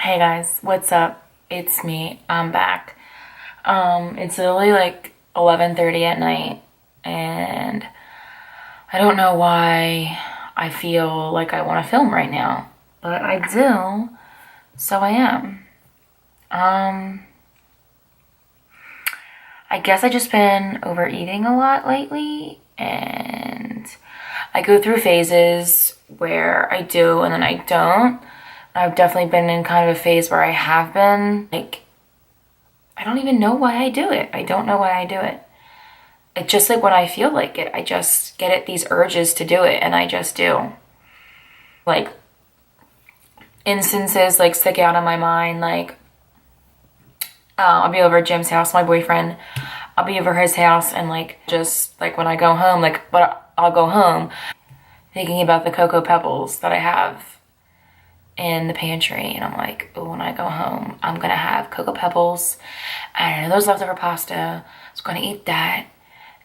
Hey guys, what's up? It's me. I'm back. It's literally like 11:30 at night and I don't know why I feel like I want to film right now, but I do, so I am. Um, I guess I just been overeating a lot lately and I go through phases where I do and then I don't. I've definitely been in kind of a phase where I have been like I don't even know why I do it. I don't know why I do it. It's just like when I feel like it, I just get these urges to do it and I just do. Like instances like stick out in my mind, like I'll be over at Jim's house, my boyfriend. I'll be over his house and like just like when I go home, I'll go home thinking about the Cocoa Pebbles that I have in the pantry, and I'm like, oh, when I go home, I'm gonna have Cocoa Pebbles and those leftover pasta. I was gonna eat that,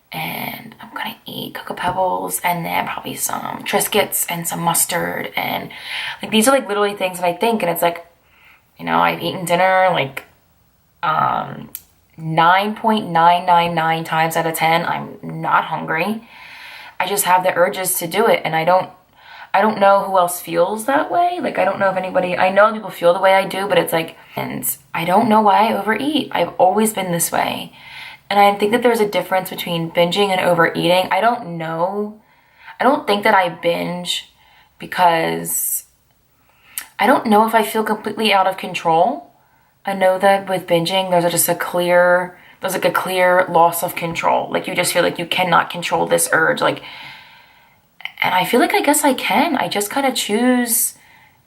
and I'm gonna eat Cocoa Pebbles and then probably some Triscuits and some mustard, and like these are like literally things that I think, and it's like, I've eaten dinner like 9.999 times out of 10. I'm not hungry. I just have the urges to do it, and I don't know who else feels that way. Like, I don't know if anybody, I know people feel the way I do, but it's like, and I don't know why I overeat. I've always been this way. And I think that there's a difference between binging and overeating. I don't know. I don't think that I binge because I don't know if I feel completely out of control. I know that with binging, there's like a clear loss of control. Like, you just feel like you cannot control this urge. Like, and I feel like I guess I can. I just kind of choose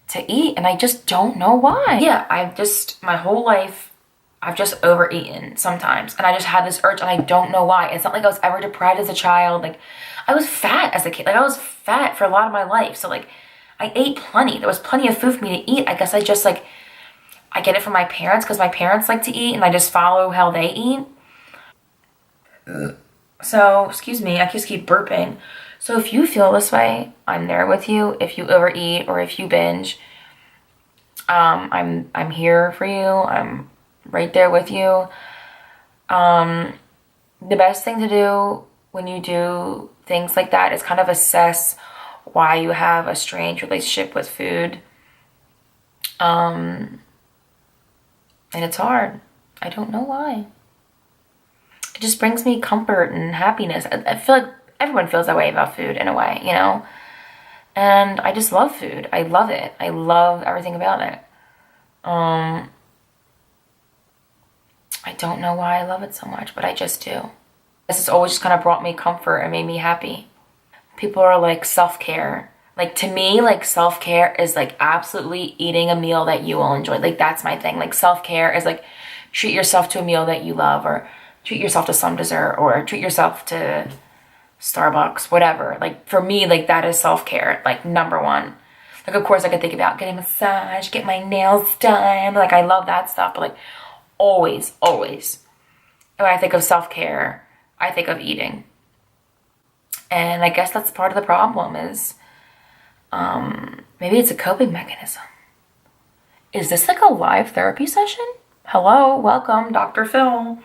to eat and I just don't know why. Yeah, my whole life, I've just overeaten sometimes. And I just had this urge and I don't know why. It's not like I was ever deprived as a child. Like, I was fat as a kid. Like, I was fat for a lot of my life. So, like, I ate plenty. There was plenty of food for me to eat. I guess I just, like, I get it from my parents because my parents like to eat and I just follow how they eat. So, excuse me, I just keep burping. So if you feel this way, I'm there with you. If you overeat or if you binge, I'm here for you. I'm right there with you. The best thing to do when you do things like that is kind of assess why you have a strange relationship with food. And it's hard. I don't know why. It just brings me comfort and happiness. I feel like everyone feels that way about food in a way, And I just love food. I love it. I love everything about it. I don't know why I love it so much, but I just do. This has always just kind of brought me comfort and made me happy. People are like self-care. Like, to me, like, self-care is like absolutely eating a meal that you will enjoy. Like, that's my thing. Like, self-care is like treat yourself to a meal that you love, or treat yourself to some dessert, or treat yourself to Starbucks, whatever. Like, for me, like, that is self-care, like, number one. Like, of course, I could think about getting a massage, get my nails done. Like, I love that stuff, but like, always, always, when I think of self-care, I think of eating. And I guess that's part of the problem is, maybe it's a coping mechanism. Is this like a live therapy session? Hello, welcome, Dr. Phil.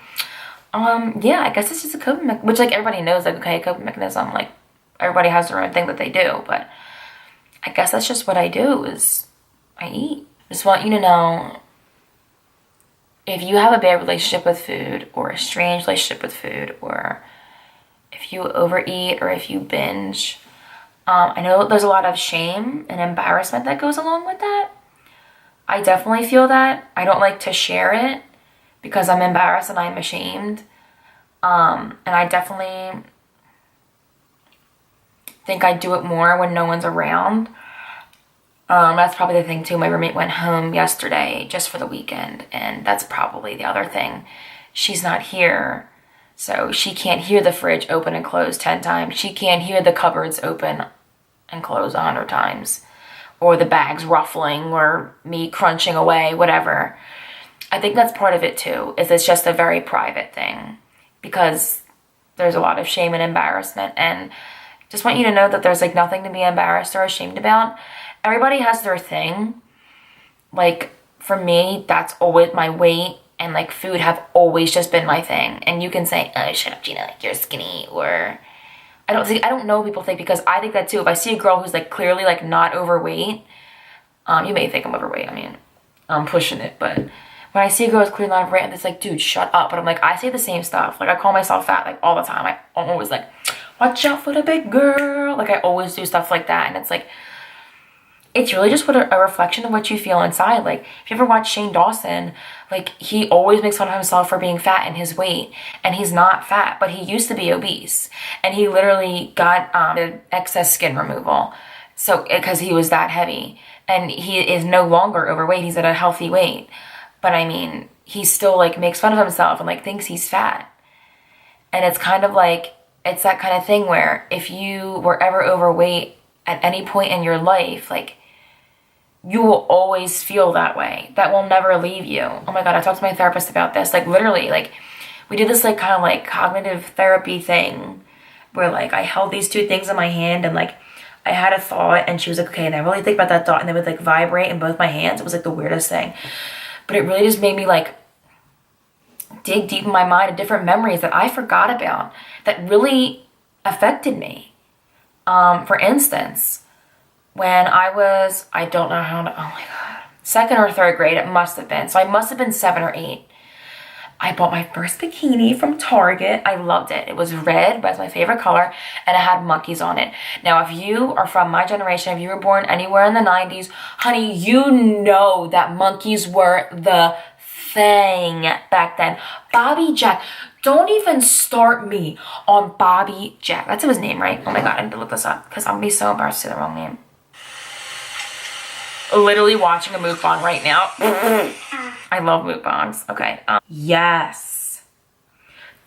Yeah, I guess it's just a coping mechanism, which, like, everybody knows, like, okay, a coping mechanism, like, everybody has their own thing that they do, but I guess that's just what I do, is I eat. Just want you to know, if you have a bad relationship with food, or a strange relationship with food, or if you overeat, or if you binge, I know there's a lot of shame and embarrassment that goes along with that. I definitely feel that. I don't like to share it because I'm embarrassed and I'm ashamed. And I definitely think I do it more when no one's around. That's probably the thing too. My roommate went home yesterday just for the weekend, and that's probably the other thing. She's not here, so she can't hear the fridge open and close 10 times. She can't hear the cupboards open and close 100 times, or the bags ruffling, or me crunching away, whatever. I think that's part of it too, is it's just a very private thing because there's a lot of shame and embarrassment, and just want you to know that there's like nothing to be embarrassed or ashamed about. Everybody has their thing. Like, for me, that's always my weight and like food have always just been my thing. And you can say, oh, shut up, Gina, like you're skinny, or I don't know what people think, because I think that too. If I see a girl who's like clearly like not overweight, you may think I'm overweight. I mean, I'm pushing it, but when I see a girl who's clearly not overweight, it's like, dude, shut up. But I'm like, I say the same stuff. Like I call myself fat like all the time. I'm always like, watch out for the big girl. Like I always do stuff like that. And it's like, it's really just what a reflection of what you feel inside. Like if you ever watch Shane Dawson, like he always makes fun of himself for being fat and his weight, and he's not fat, but he used to be obese, and he literally got excess skin removal, so because he was that heavy, and he is no longer overweight. He's at a healthy weight, but I mean, he still like makes fun of himself and like thinks he's fat. And it's kind of like, it's that kind of thing where if you were ever overweight at any point in your life, like you will always feel that way. That will never leave you. Oh my God, I talked to my therapist about this. Like literally, like we did this like kind of like cognitive therapy thing where like I held these two things in my hand and like I had a thought and she was like, okay, and I really think about that thought, and they would like vibrate in both my hands. It was like the weirdest thing. But it really just made me like dig deep in my mind of different memories that I forgot about that really affected me. For instance, when I don't know how to, oh my God, second or third grade, it must have been. So I must have been 7 or 8. I bought my first bikini from Target. I loved it. It was red, but it's my favorite color, and it had monkeys on it. Now, if you are from my generation, if you were born anywhere in the 90s, honey, you know that monkeys were the thing back then. Bobby Jack. Don't even start me on Bobby Jack. That's his name, right? Oh my God, I need to look this up because I'm gonna be so embarrassed to say the wrong name. Literally watching a mukbang right now. I love mukbangs. Okay. Yes.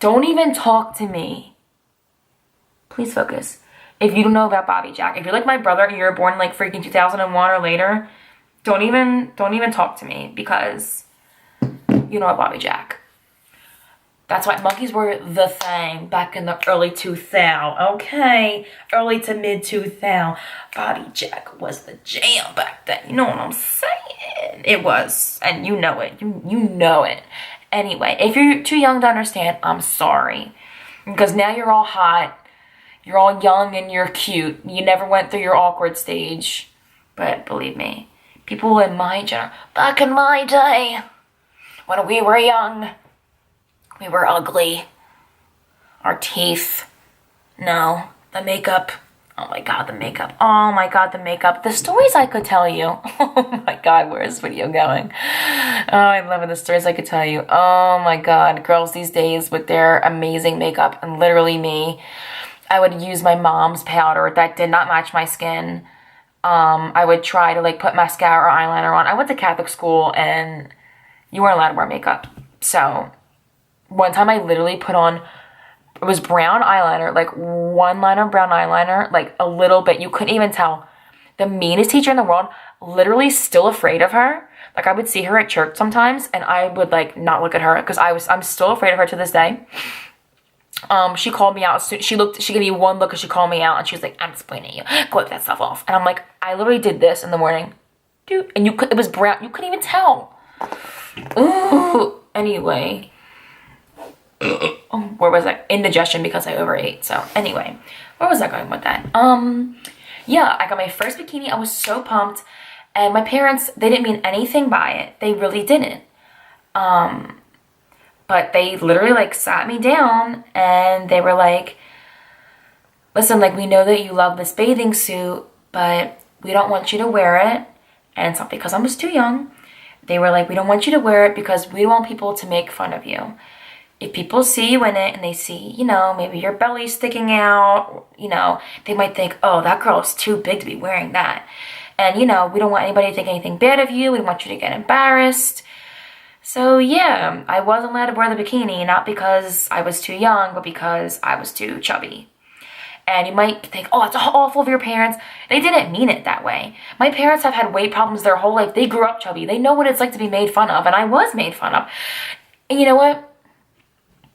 Don't even talk to me. Please focus. If you don't know about Bobby Jack, if you're like my brother and you're born like freaking 2001 or later, don't even talk to me, because you know about Bobby Jack. That's why monkeys were the thing back in the early 2000s, okay? Early to mid 2000s. Bobby Jack was the jam back then. You know what I'm saying? It was, and you know it. You know it. Anyway, if you're too young to understand, I'm sorry. Because now you're all hot. You're all young and you're cute. You never went through your awkward stage. But believe me, people in my generation, back in my day, when we were young, we were ugly. Our teeth. No. The makeup. Oh my God, the makeup. Oh my God, the makeup. The stories I could tell you. Oh my God, where is this video going? Oh, I love it. The stories I could tell you. Oh my God. Girls these days with their amazing makeup, and literally me. I would use my mom's powder that did not match my skin. I would try to like put mascara or eyeliner on. I went to Catholic school and you weren't allowed to wear makeup. So one time I literally put on, it was brown eyeliner, like one line of brown eyeliner, like a little bit. You couldn't even tell. The meanest teacher in the world, literally still afraid of her. Like I would see her at church sometimes and I would like not look at her because I'm still afraid of her to this day. She called me out. She gave me one look and she called me out and she was like, I'm disappointed in you. Go wipe that stuff off. And I'm like, I literally did this in the morning. Dude, and it was brown. You couldn't even tell. Ooh. Anyway. Where was I? Indigestion because I overate. So anyway, where was I going with that? Yeah, I got my first bikini. I was so pumped. And my parents, they didn't mean anything by it. They really didn't. But they literally like sat me down and they were like, listen, like we know that you love this bathing suit, but we don't want you to wear it. And it's not because I was too young. They were like, we don't want you to wear it because we don't want people to make fun of you. If people see you in it and they see, you know, maybe your belly sticking out, you know, they might think, oh, that girl is too big to be wearing that. And, you know, we don't want anybody to think anything bad of you. We don't want you to get embarrassed. So, yeah, I wasn't allowed to wear the bikini, not because I was too young, but because I was too chubby. And you might think, oh, it's awful of your parents. They didn't mean it that way. My parents have had weight problems their whole life. They grew up chubby. They know what it's like to be made fun of, and I was made fun of. And you know what?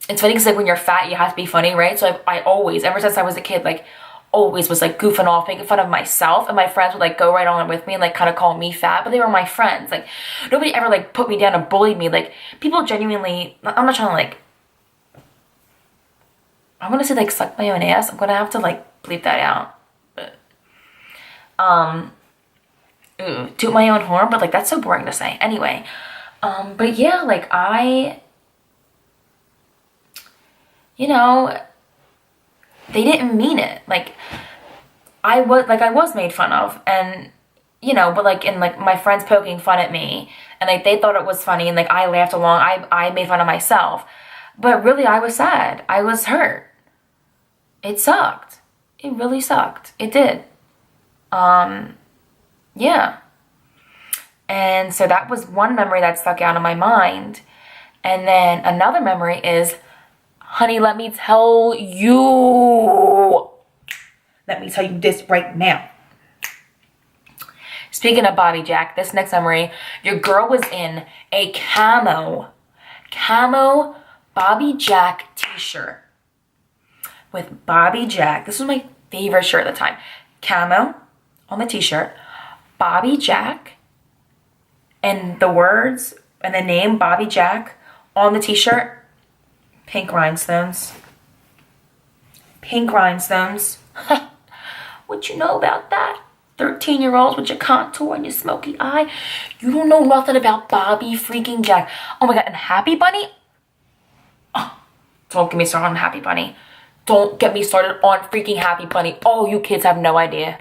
It's funny because like when you're fat, you have to be funny, right? So I always, ever since I was a kid, like always was like goofing off, making fun of myself, and my friends would like go right on with me and like kind of call me fat, but they were my friends. Like nobody ever like put me down and bullied me. Like people genuinely, I'm not trying to like, I want to say like suck my own ass. I'm gonna have to like bleep that out. But toot my own horn, but like that's so boring to say. Anyway, but yeah, like they didn't mean it. Like I was made fun of, and but like, and like my friends poking fun at me, and like they thought it was funny, and like I laughed along. I made fun of myself, but really I was sad. I was hurt. It sucked. It really sucked. It did. Yeah. And so that was one memory that stuck out in my mind. And then another memory is, honey, let me tell you this right now. Speaking of Bobby Jack, this next memory, your girl was in a camo Bobby Jack t-shirt with Bobby Jack. This was my favorite shirt at the time. Camo on the t-shirt, Bobby Jack, and the words and the name Bobby Jack on the t-shirt, pink rhinestones. Pink rhinestones. What you know about that? 13-year-olds with your contour and your smoky eye. You don't know nothing about Bobby freaking Jack. Oh my God, and Happy Bunny? Oh, don't get me started on Happy Bunny. Don't get me started on freaking Happy Bunny. Oh, you kids have no idea.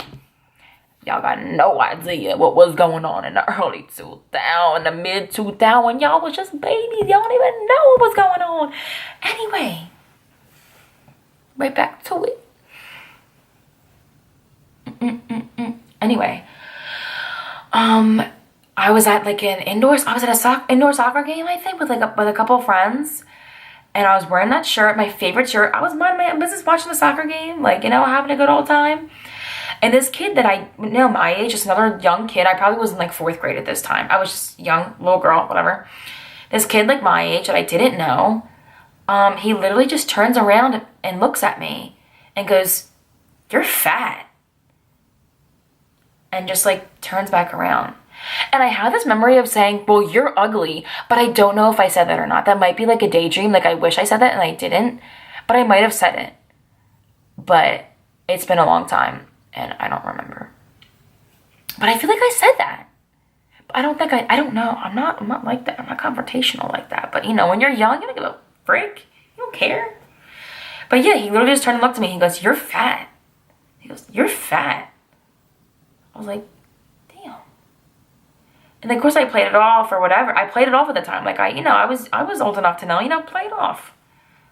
Y'all got no idea what was going on in the early 2000s, the mid 2000s. Y'all was just babies. Y'all don't even know what was going on. Anyway, right back to it. Anyway, I was at like an indoor soccer game, I think, with a couple of friends. And I was wearing that shirt, my favorite shirt. I was minding my own business watching the soccer game, like, having a good old time. And this kid that I know my age, just another young kid, I probably was in like 4th grade at this time. I was just young, little girl, whatever. This kid like my age that I didn't know, he literally just turns around and looks at me and goes, "You're fat." And just like turns back around. And I have this memory of saying, "Well, you're ugly," but I don't know if I said that or not. That might be like a daydream. Like I wish I said that and I didn't, but I might have said it. But it's been a long time and I don't remember. But I feel like I said that. I don't know. I'm not like that. I'm not confrontational like that. But when you're young, you don't give a frick. You don't care. But yeah, he literally just turned and looked at me. He goes, "You're fat." He goes, "You're fat." I was like, damn. And of course I played it off or whatever. I played it off at the time. Like I was old enough to know, play it off.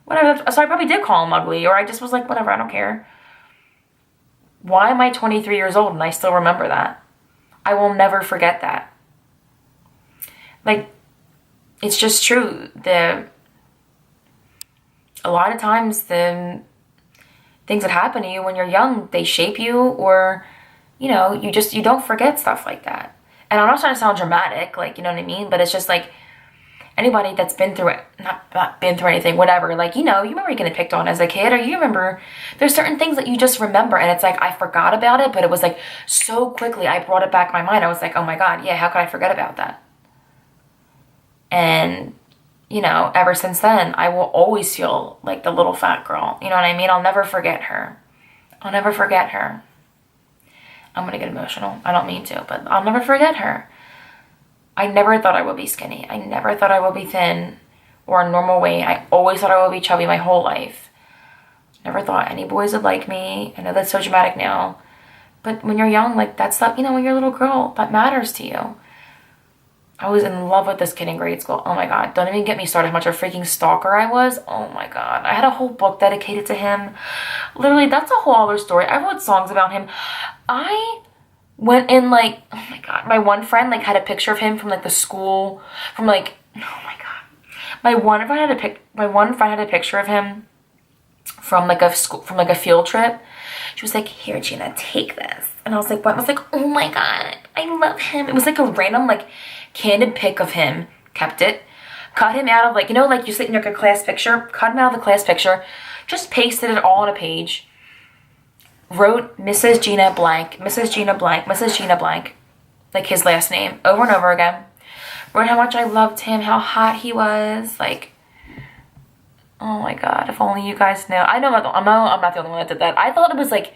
Whatever. So I probably did call him ugly, or I just was like, whatever, I don't care. Why am I 23 years old and I still remember that? I will never forget that. Like, it's just true. A lot of times the things that happen to you when you're young, they shape you, or you don't forget stuff like that. And I'm not trying to sound dramatic, like, you know what I mean? But it's just like, anybody that's been through it, not been through anything, whatever, like, you remember getting picked on as a kid, or you remember, there's certain things that you just remember, and it's like, I forgot about it, but it was like, so quickly, I brought it back in my mind. I was like, oh my God, yeah, how could I forget about that? And, ever since then, I will always feel like the little fat girl. You know what I mean? I'll never forget her. I'll never forget her. I'm going to get emotional. I don't mean to, but I'll never forget her. I never thought I would be skinny. I never thought I would be thin or a normal weight. I always thought I would be chubby my whole life. Never thought any boys would like me. I know that's so dramatic now. But when you're young, like that stuff, when you're a little girl, that matters to you. I was in love with this kid in grade school. Oh my God. Don't even get me started how much of a freaking stalker I was. Oh my God. I had a whole book dedicated to him. Literally, that's a whole other story. I wrote songs about him. I went in like, oh my God. My one friend like had a picture of him from like the school, from like, oh my God. My one friend had a picture of him from like a field trip. She was like, "Here, Gina, take this." And I was like, what? I was like, oh my God, I love him. It was like a random like candid pic of him, kept it, cut him out of like, like you sit in like a class picture, cut him out of the class picture, just pasted it all on a page, wrote Mrs. Gina blank, Mrs. Gina blank, Mrs. Gina blank, like his last name, over and over again. Wrote how much I loved him, how hot he was, like, oh my God, if only you guys knew. I know I'm not the only one that did that. I thought it was like,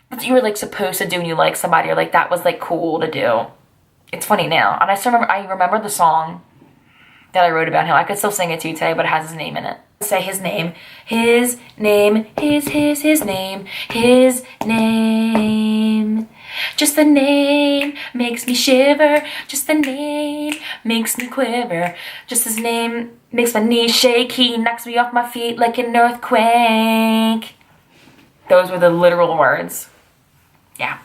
what you were like supposed to do when you like somebody, or like that was like cool to do. It's funny now. And I remember the song that I wrote about him. I could still sing it to you today, but it has his name in it. Say his name, his name, his name, his name. Just the name makes me shiver. Just the name makes me quiver. Just his name makes my knees shake. He knocks me off my feet like an earthquake. Those were the literal words. Yeah.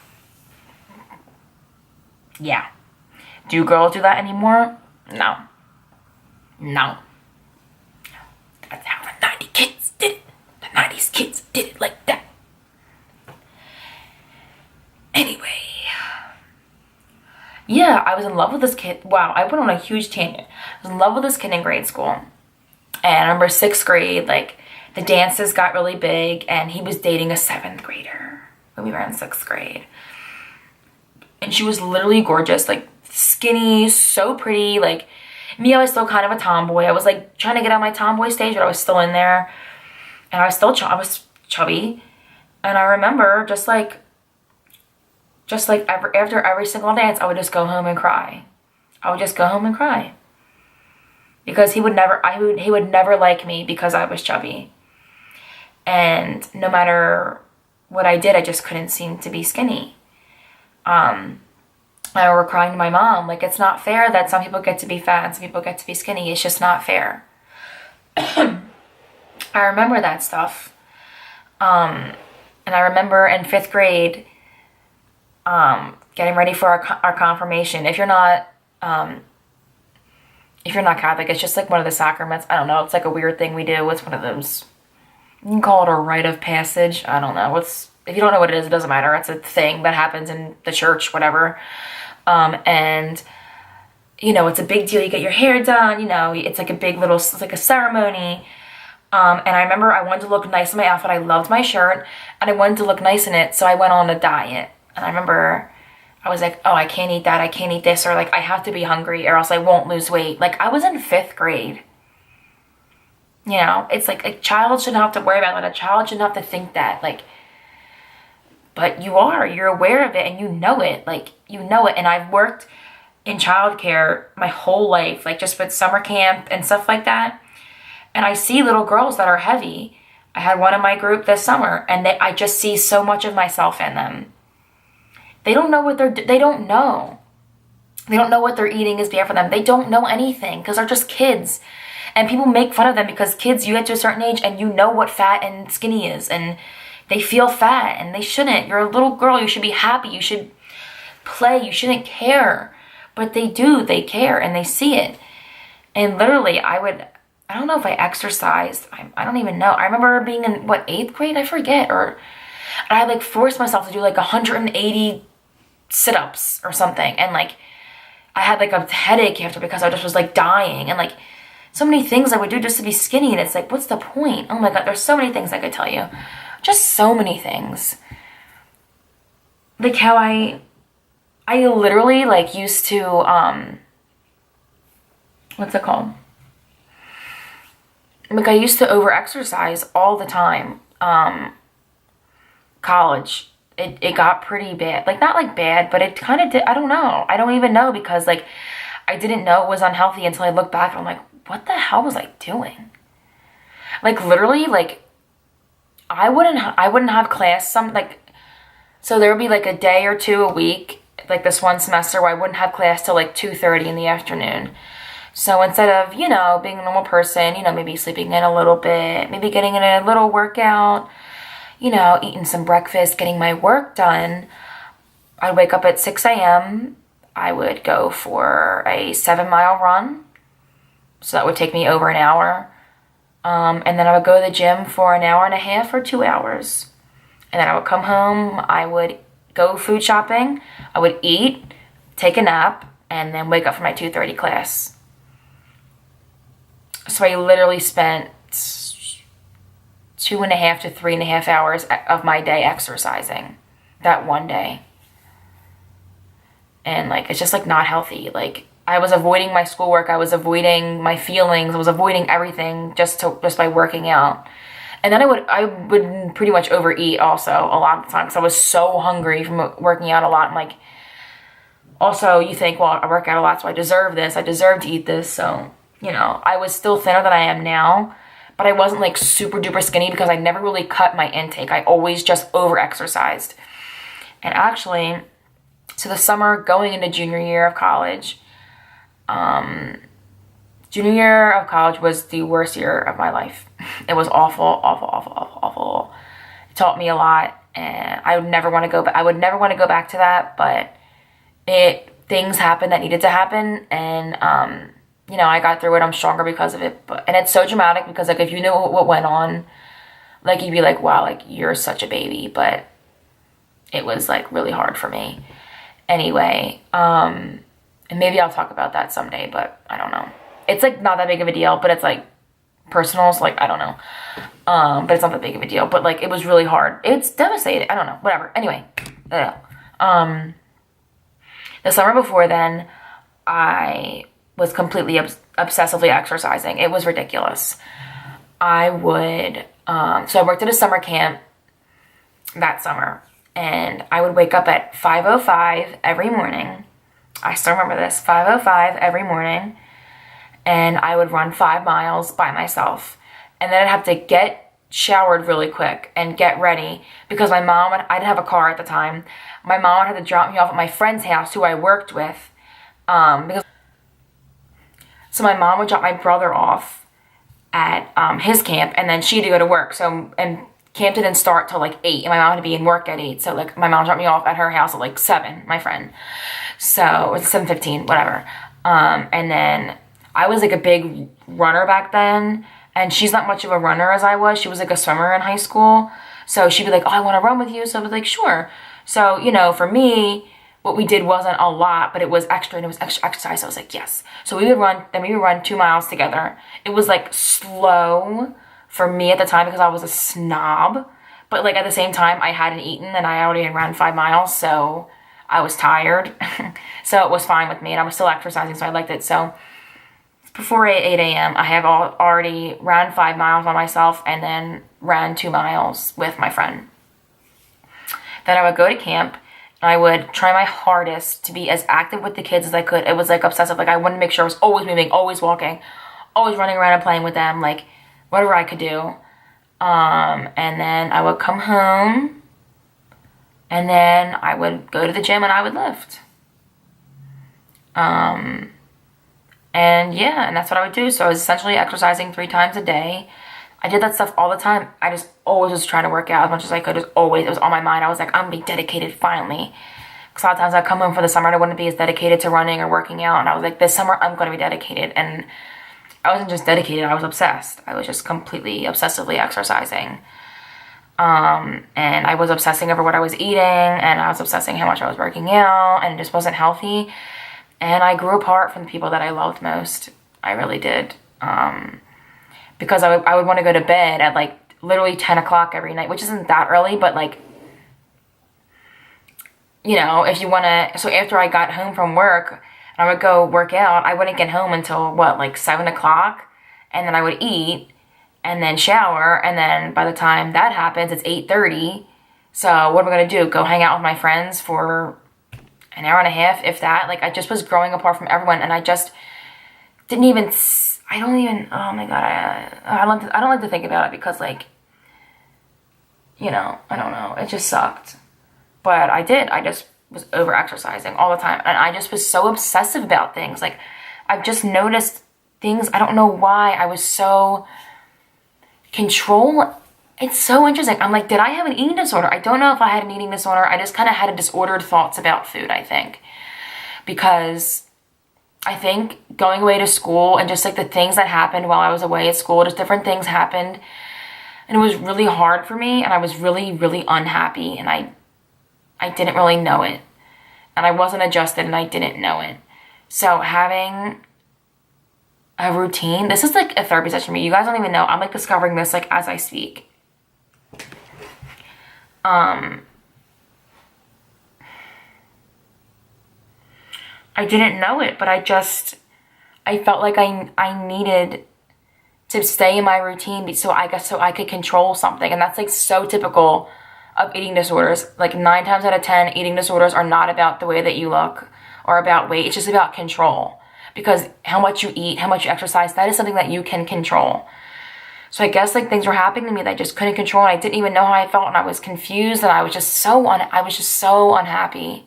Yeah. Do girls do that anymore? No. No. That's how the 90s kids did it. The 90s kids did it like that. Anyway. Yeah, I was in love with this kid. Wow, I went on a huge tangent. I was in love with this kid in grade school. And I remember 6th grade, like, the dances got really big, and he was dating a 7th grader when we were in 6th grade. And she was literally gorgeous, like, skinny, so pretty. Like, me, I was still kind of a tomboy. I was, like, trying to get on my tomboy stage, but I was still in there. And I was still I was chubby. And I remember just like after every single dance, I would just go home and cry. I would just go home and cry. Because he would never like me because I was chubby. And no matter what I did, I just couldn't seem to be skinny. I remember crying to my mom, like, it's not fair that some people get to be fat and some people get to be skinny. It's just not fair. I remember that stuff. And I remember in 5th grade, getting ready for our confirmation. If you're not Catholic, it's just like one of the sacraments. I don't know. It's like a weird thing we do. It's one of those, you can call it a rite of passage. I don't know. If you don't know what it is, it doesn't matter. It's a thing that happens in the church, whatever. And, you know, it's a big deal. You get your hair done, you know, it's like it's like a ceremony. And I remember I wanted to look nice in my outfit. I loved my shirt and I wanted to look nice in it. So I went on a diet. And I remember I was like, oh, I can't eat that. I can't eat this. Or like, I have to be hungry or else I won't lose weight. Like, I was in 5th grade. You know, it's like a child shouldn't have to worry about that. A child shouldn't have to think that. Like, but you're aware of it and you know it. Like, you know it. And I've worked in childcare my whole life, like just with summer camp and stuff like that. And I see little girls that are heavy. I had one in my group this summer and I just see so much of myself in them. They don't know they don't know. They don't know what they're eating is bad for them. They don't know anything because they're just kids. And people make fun of them because kids, you get to a certain age and you know what fat and skinny is. And they feel fat and they shouldn't. You're a little girl. You should be happy. You should play. You shouldn't care. But they do. They care and they see it. And literally, I don't know if I exercised. I don't even know. I remember being in, 8th grade? I forget. Or I like forced myself to do like 180 sit-ups or something. And like, I had like a headache after because I just was like dying. And like, so many things I would do just to be skinny. And it's like, what's the point? Oh my God, there's so many things I could tell you. Just so many things. Like how I literally like used to, what's it called? Like I used to overexercise all the time. College, it got pretty bad. Like not like bad, but it kind of did. I don't know. I don't even know because like I didn't know it was unhealthy until I look back and I'm like, what the hell was I doing? Like literally, like I wouldn't have class so there would be like a day or two a week, like this one semester where I wouldn't have class till like 2:30 in the afternoon. So instead of, you know, being a normal person, you know, maybe sleeping in a little bit, maybe getting in a little workout, you know, eating some breakfast, getting my work done, I'd wake up at 6 a.m. I would go for a 7-mile run. So that would take me over an hour. And then I would go to the gym for an hour and a half or 2 hours. And then I would come home, I would go food shopping, I would eat, take a nap, and then wake up for my 2:30 class. So I literally spent 2.5 to 3.5 hours of my day exercising that one day. And like, it's just like not healthy. Like, I was avoiding my schoolwork, I was avoiding my feelings, I was avoiding everything just by working out. And then I would pretty much overeat also a lot of the time because I was so hungry from working out a lot. And like, also you think, well, I work out a lot, so I deserve this. I deserve to eat this. So, you know, I was still thinner than I am now, but I wasn't like super duper skinny because I never really cut my intake. I always just over-exercised. And actually, so the summer going into junior year of college, junior year of college was the worst year of my life. It was awful, awful, awful, awful, awful. It taught me a lot, and I would never want to go back. I would never want to go back to that, but things happened that needed to happen, and you know, I got through it. I'm stronger because of it. And it's so dramatic because like if you knew what went on, like you'd be like, wow, like you're such a baby. But it was like really hard for me. Anyway, and maybe I'll talk about that someday, but I don't know. It's like not that big of a deal, but it's like personal, so like I don't know. But it's not that big of a deal. But like it was really hard. It's devastating. I don't know. Whatever. Anyway, the summer before then, I was completely obsessively exercising. It was ridiculous. I would so I worked at a summer camp that summer, and I would wake up at 5:05 every morning. I still remember this, 5:05 every morning. And I would run 5 miles by myself. And then I'd have to get showered really quick and get ready because my mom, I didn't have a car at the time. My mom had to drop me off at my friend's house who I worked with. So my mom would drop my brother off at his camp, and then she had to go to work. So, and camp didn't start till like 8, and my mom had to be in work at 8. So like my mom dropped me off at her house at like 7, my friend. So it was 7:15, whatever. And then I was like a big runner back then, and she's not much of a runner as I was. She was like a swimmer in high school. So she'd be like, oh, I want to run with you. So I was like, sure. So, you know, for me, what we did wasn't a lot, but it was extra, and it was extra exercise. So I was like, yes. So we would run 2 miles together. It was like slow for me at the time because I was a snob. But like at the same time, I hadn't eaten, and I already had run 5 miles. So I was tired. So it was fine with me, and I was still exercising. So I liked it. So before 8 a.m., I have already ran 5 miles by myself and then ran 2 miles with my friend. Then I would go to camp, and I would try my hardest to be as active with the kids as I could. It was like obsessive. Like I wanted to make sure I was always moving, always walking, always running around and playing with them, like whatever I could do. And then I would come home, and then I would go to the gym and I would lift. And yeah, and that's what I would do. So I was essentially exercising 3 times a day. I did that stuff all the time. I just always was trying to work out as much as I could. It was on my mind. I was like, I'm going to be dedicated finally. Because a lot of times I'd come home for the summer and I wouldn't be as dedicated to running or working out. And I was like, this summer I'm going to be dedicated. And I wasn't just dedicated, I was obsessed. I was just completely obsessively exercising. And I was obsessing over what I was eating, and I was obsessing how much I was working out, and it just wasn't healthy. And I grew apart from the people that I loved most. I really did. Because I would want to go to bed at like literally 10 o'clock every night, which isn't that early, but like, you know, if you want to, so after I got home from work, and I would go work out, I wouldn't get home until what, like 7 o'clock, and then I would eat, and then shower, and then by the time that happens, it's 8:30. So what am I going to do? Go hang out with my friends for an hour and a half, if that? Like, I just was growing apart from everyone, and I just didn't even, oh my God, I don't like to think about it because, like, you know, I don't know, it just sucked. But I just was over-exercising all the time, and I just was so obsessive about things. Like, I've just noticed things, I don't know why I was so it's so interesting. I'm like, did I have an eating disorder? I don't know if I had an eating disorder. I just kind of had disordered thoughts about food, I think. Because I think going away to school and just like the things that happened while I was away at school, just different things happened. And it was really hard for me, and I was really, really unhappy, and I didn't really know it. And I wasn't adjusted, and I didn't know it. So having a routine, this is like a therapy session for me. You guys don't even know. I'm like discovering this like as I speak. I didn't know it, but I felt like I needed to stay in my routine so I could control something. And that's like so typical of eating disorders. Like 9 times out of 10, eating disorders are not about the way that you look or about weight. It's just about control. Because how much you eat, how much you exercise, that is something that you can control. So I guess like things were happening to me that I just couldn't control, and I didn't even know how I felt, and I was confused, and I was just so unhappy.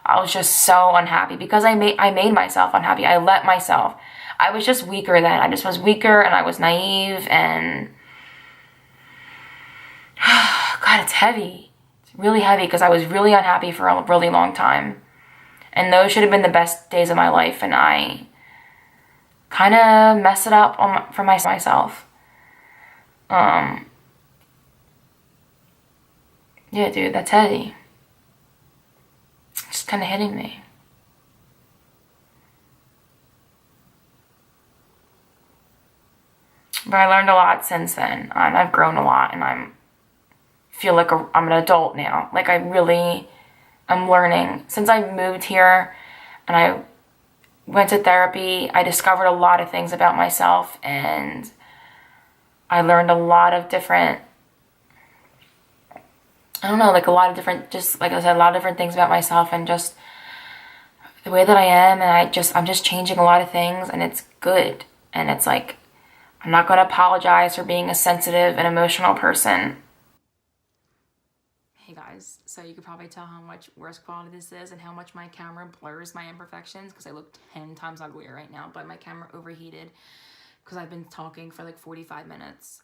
I was just so unhappy because I made myself unhappy. I let myself. I was just weaker then. I just was weaker, and I was naive, and God, it's heavy. It's really heavy because I was really unhappy for a really long time. And those should have been the best days of my life, and I kind of messed it up for myself. Yeah, dude, that's heavy. It's just kind of hitting me. But I learned a lot since then, and I've grown a lot, and feel like I'm an adult now. Like I'm learning. Since I moved here and I went to therapy, I discovered a lot of things about myself, and I learned a lot of different, I don't know, like a lot of different, just like I said, a lot of different things about myself and just the way that I am. And I'm just changing a lot of things, and it's good. And it's like, I'm not going to apologize for being a sensitive and emotional person. Hey guys, so you could probably tell how much worse quality this is and how much my camera blurs my imperfections because I look 10 times uglier right now, but my camera overheated because I've been talking for like 45 minutes.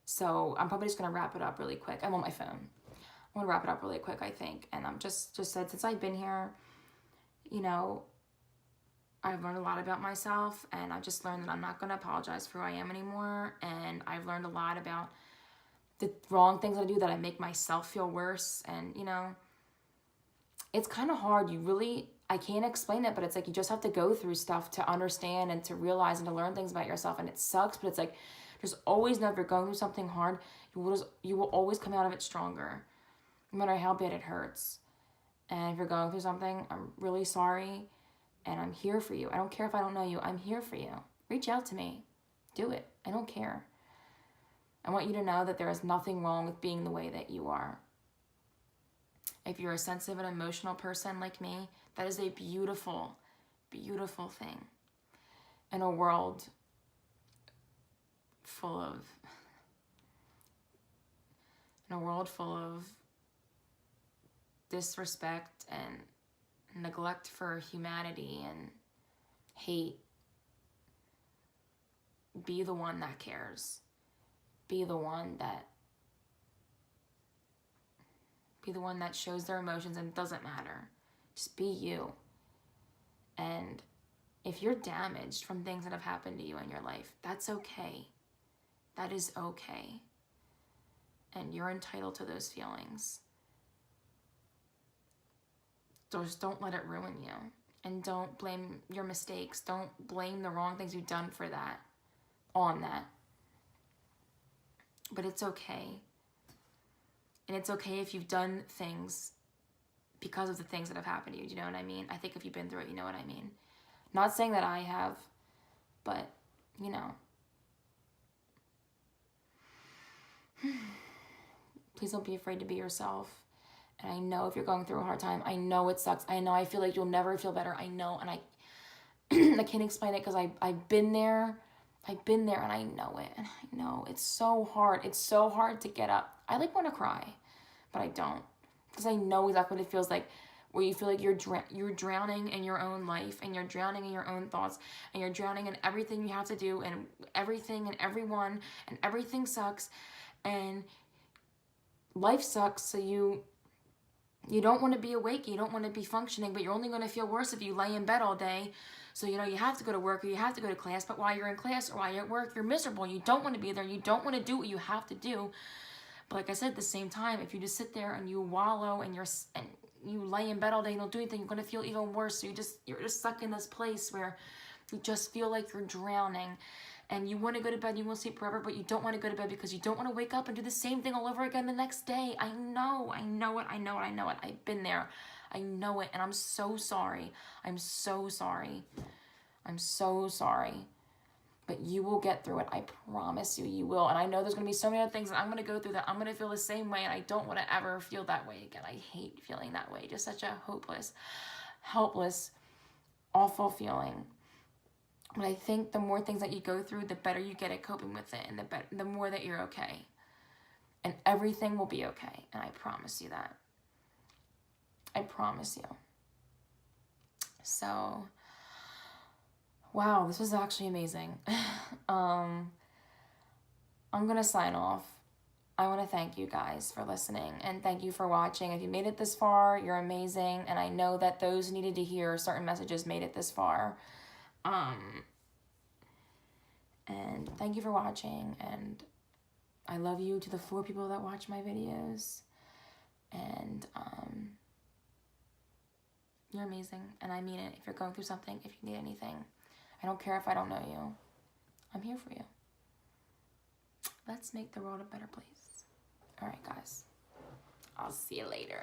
So I'm probably just going to wrap it up really quick. I'm on my phone. I'm going to wrap it up really quick, I think. And I'm just said, since I've been here, you know, I've learned a lot about myself, and I've just learned that I'm not going to apologize for who I am anymore. And I've learned a lot about the wrong things I do that I make myself feel worse. And, you know, it's kind of hard. I can't explain it, but it's like you just have to go through stuff to understand and to realize and to learn things about yourself. And it sucks, but it's like, just always know if you're going through something hard, you will always come out of it stronger, no matter how bad it hurts. And if you're going through something, I'm really sorry, and I'm here for you. I don't care if I don't know you. I'm here for you. Reach out to me. Do it. I don't care. I want you to know that there is nothing wrong with being the way that you are. If you're a sensitive and emotional person like me, that is a beautiful, beautiful thing. In a world full of disrespect and neglect for humanity and hate, be the one that cares. Be the one that shows their emotions, and it doesn't matter. Just be you. And if you're damaged from things that have happened to you in your life, that's okay. That is okay. And you're entitled to those feelings. Just don't let it ruin you. And don't blame your mistakes. Don't blame the wrong things you've done on that. But it's okay. And it's okay if you've done things because of the things that have happened to you. Do you know what I mean? I think if you've been through it, you know what I mean. Not saying that I have, but, you know. Please don't be afraid to be yourself. And I know if you're going through a hard time, I know it sucks. I know I feel like you'll never feel better. I know, and I can't explain it because I've been there. I've been there, and I know it. And I know it's so hard. It's so hard to get up. I like want to cry, but I don't, because I know exactly what it feels like, where you feel like you're drowning in your own life, and you're drowning in your own thoughts, and you're drowning in everything you have to do, and everything and everyone, and everything sucks, and life sucks. So you don't want to be awake, you don't want to be functioning, but you're only going to feel worse if you lay in bed all day. So, you know, you have to go to work or you have to go to class, but while you're in class or while you're at work, you're miserable. You don't want to be there. You don't want to do what you have to do. But like I said, at the same time, if you just sit there and you wallow and you lay in bed all day and don't do anything, you're going to feel even worse. So you're just stuck in this place where you just feel like you're drowning. and you want to go to bed, you want to sleep forever, but you don't want to go to bed because you don't want to wake up and do the same thing all over again the next day. I know it. I've been there. I know it, and I'm so sorry. I'm so sorry. But you will get through it. I promise you, you will. And I know there's going to be so many other things that I'm going to go through that I'm going to feel the same way, and I don't want to ever feel that way again. I hate feeling that way. Just such a hopeless, helpless, awful feeling. But I think the more things that you go through, the better you get at coping with it, and the more that you're okay. And everything will be okay. And I promise you that. I promise you. So, wow, this was actually amazing. I'm going to sign off. I want to thank you guys for listening, and thank you for watching. If you made it this far, you're amazing. And I know that those who needed to hear certain messages made it this far. And thank you for watching, and I love you to the 4 people that watch my videos, and you're amazing, and I mean it. If you're going through something, if you need anything, I don't care if I don't know you, I'm here for you. Let's make the world a better place. All right, guys, I'll see you later.